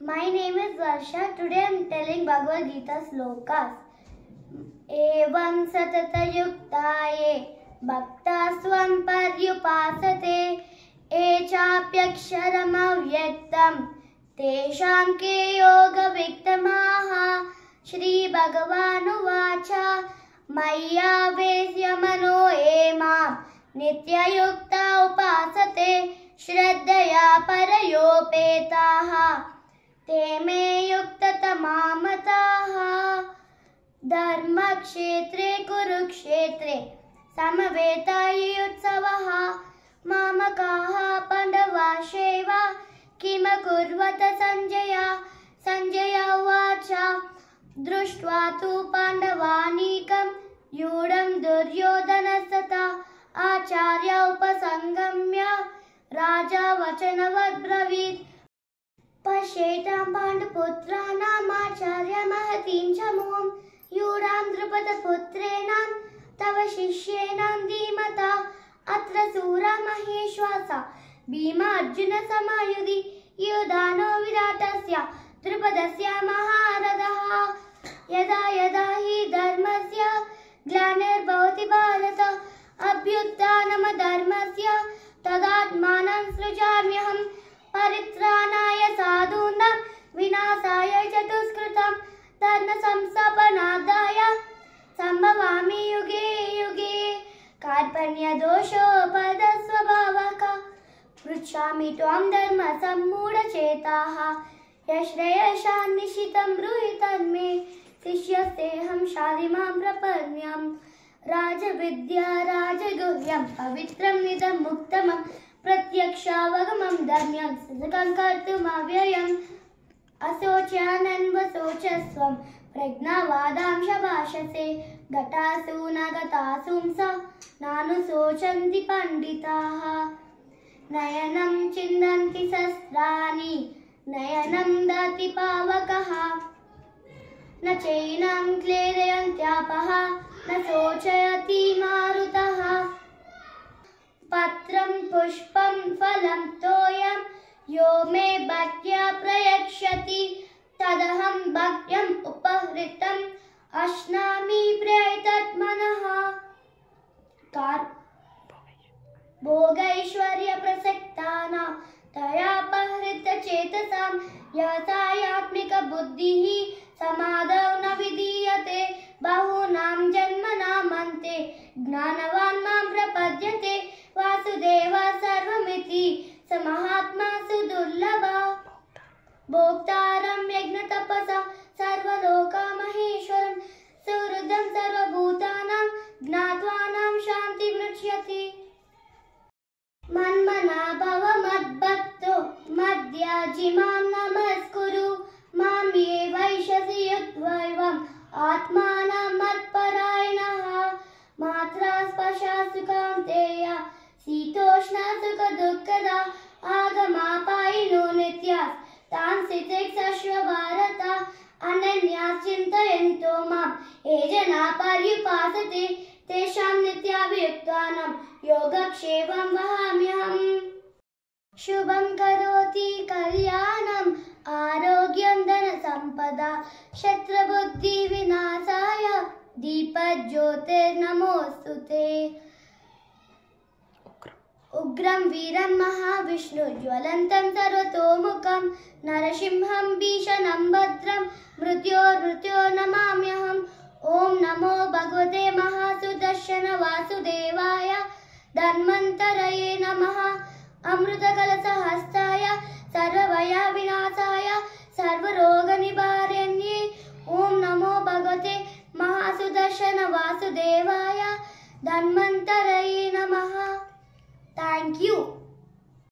My name is Varsha. Today I am telling Bhagavad Gita slokas. Evam satata yuktaye bhakta swam paryupasate echapyaksharam avyaktam tesham ke yoga viktamaha. Shri Bhagavanu vacha maya vesya mano emam nitya yukta upasate shraddhaya parayopetaha ते मे युक्ततमामताः. धर्मक्षेत्रे कुरुक्षेत्रे समवेतायुत्सवः मामकाः पाण्डवाश्चैव किमकुर्वत संजय. संजय उवाच दृष्ट्वा तु पाण्डवानीकं यूढं दुर्योधनस्तथा आचार्य उपसंगम्य राजा वचनवद्ब्रवीत्. पश्येतां पाण्डुपुत्राणामाचार्य महतीं च मुहुं यूढां द्रुपदपुत्रेणां तव शिष्येणां धीमता. अत्र सूरा महेश्वासा भीमार्जुनसमायुधि युधानो विराटस्य द्रुपदस्य महारथः. यदा यदा हि धर्मस्य ग्लानिर्भवति भारत अभ्युत्थानमधर्मस्य तदात्मानं सृजाम्यहम्. परित्राणाय साधूनां विनाशाय च दुष्कृतं धर्म संस्थापनार्थाय संभवामि युगे युगे. कार्पण्यदोषोपहतस्वभावः पृच्छामि त्वां धर्म सम्मूढचेताः. यश्रेयशान्निशितं ब्रूहि तन्मे शिष्यस्तेऽहं शाधिमां प्रपन्नम्. राजविद्या राजगुह्यं पवित्रं निदं मुक्तमं प्रत्यक्षावगमं धन्यं सिद्धं कर्तुमव्ययम्. अशोच्यानन्वशोचस्वं प्रज्ञावादांश भाषसे घटासु न गतासुंस नानुशोचन्ति पण्डिताः. नयनं चिन्दन्ति शस्त्राणि नयनं दति पावकः न चैनं क्लेदयन्त्यापः न शोचयति मारुतः. पत्रं पुष्पं फलं तोयं यो मे भक्त्या प्रयच्छति तदहं भक्त्यम् उपहृतम् अश्नामि प्रयतत्मनः. भोगैश्वर्यप्रसक्तानां तयापहृतचेतसां व्यवसायात्मिकबुद्धिः समादौ न विधीयते. बहूनां जन्मनामन्ते ज्ञानवान् मां प्रपद्यते. वासुदेव सर्वमिति स महात्मा सुदुर्लभः. भोक्तारं यज्ञतपसा सर्वलोकमहेश्वरं सुहृदं सर्वभूतानां ज्ञात्वानां शान्तिमृच्छति. मन्मना भव मद्भक्तो मद्याजी मां नमस्कुरु मां ये वैशसि युक्त्वैवम् आत्मानं मत्परायणः. मात्रा स्पर्शा सुखान्तेय शीतोष्णा सुखदुःखदा आगमापायिनो नित्याः तान् स्थितिक्षस्व भारत. अनन्याः चिन्तयन्तो मां ये जनाः पर्युपासते तेषां नित्याभियुक्तानां योगक्षेमं वहाम्यहम्. शुभं करोति कल्याणम् आरोग्यं धनसम्पदा शत्रुबुद्धिविनाशाय दीपज्योतिर्नमोऽस्तुते. उग्रं वीरं महाविष्णु ज्वलन्तं सर्वतोमुखं नरसिंहं भीषणं भद्रं मृत्योर्मृत्योर्नमाम्यहम्. ॐ नमो भगवते महासुदर्शन वासुदेवाय धन्वन्तरये नमः. अमृतकलशहस्ताय सर्वभयविनाशाय सर्वरोगनिवारण्ये ॐ नमो भगवते महासुदर्शन वासुदेवाय धन्वन्तरये नमः. Thank you.